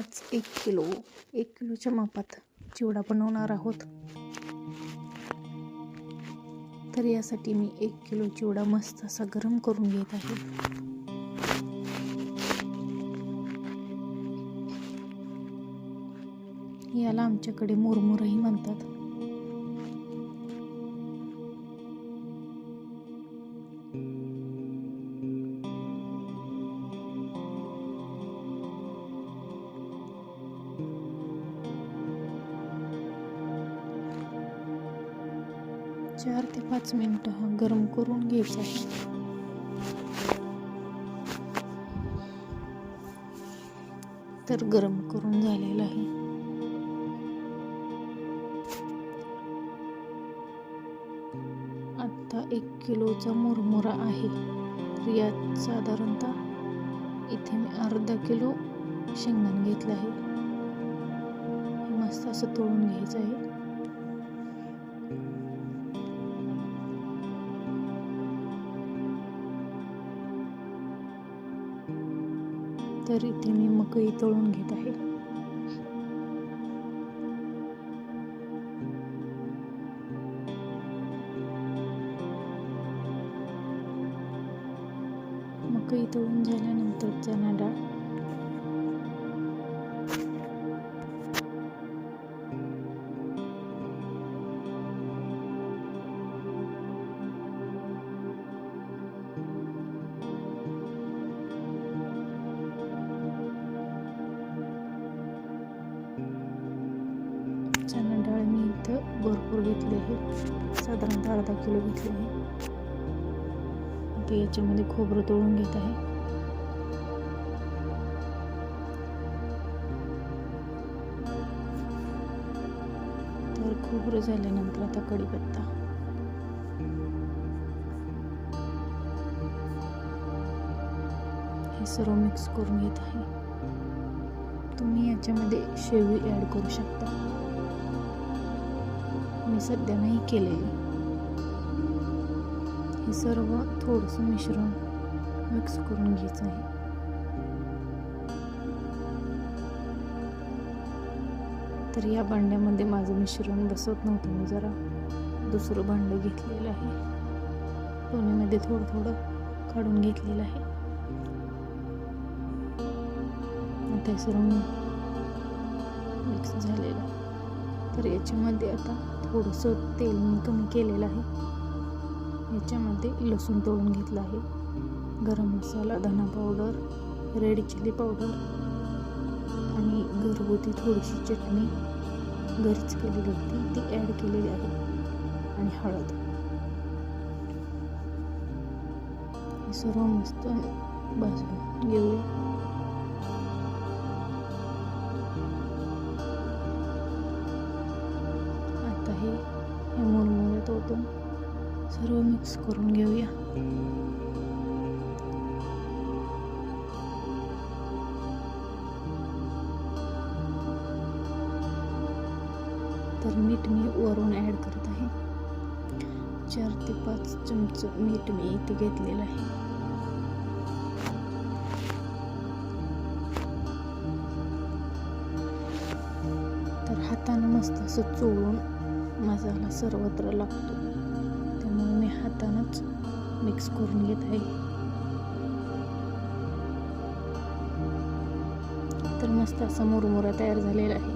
आज 1 किलोच्या मापात चिवडा बनवणार आहोत. तर यासाठी मी 1 किलो चिवडा मस्त असा गरम करून घेत आहे. याला आमच्याकडे मुरमुराही म्हणतात. चार ते 5 मिनिटं हा गरम करून घ्यायचा आहे. तर गरम करून झालेला आहे. आता 1 किलोचा मुरमुरा आहे. तर यात साधारणतः इथे मी अर्धा किलो शेंगदाणे घेतलं आहे. हे मस्त असं तळून घ्यायचं आहे. तर इथे मी मकई तळून घेत आहे. मकई तळून झाल्यानंतर चणा डाळ, चणा डाळ मी इथं भरपूर घेतली आहे. साधारणतः अर्धा किलो घेतली आहे. आता याच्यामध्ये खोबरं तळून घेत आहे. तर खोबरं झाल्यानंतर आता कढीपत्ता, हे सर्व मिक्स करून घेत आहे. तुम्ही याच्यामध्ये शेवई ॲड करू शकता. मी सध्या नाही केलेली. हे सर्व थोडंसं मिश्रण मिक्स करून घ्यायचं आहे. तर या भांड्यामध्ये माझं मिश्रण बसत नव्हतं. मी जरा दुसरं भांडं घेतलेलं आहे. दोन्हीमध्ये थोडं थोडं काढून घेतलेलं आहे. आता हे सर्व मिक्स झालेलं आहे. तर याच्यामध्ये आता थोडंसं तेल मी कमी केलेलं आहे. याच्यामध्ये लसूण तळून घेतला आहे. गरम मसाला, धना पावडर, रेड चिली पावडर आणि घरगुती थोडीशी चटणी घरीच केलेली होती ती ॲड केलेली आहे. आणि हळद. हे सर्व मस्त भाजून घेऊया. हे मुरमुरे ओतून सर्व मिक्स करून घेऊया. तर मीठ मी वरून ॲड करत आहे. 4 ते 5 चमच मीठ मी इथे घेतलेलं आहे. तर हातानं मस्त असं चोळून मसाला सर्वत्र लागतो. त्यामुळे मी हातानंच मिक्स करून घेत आहे. तर मस्त असा मुरमुरा तयार झालेला आहे.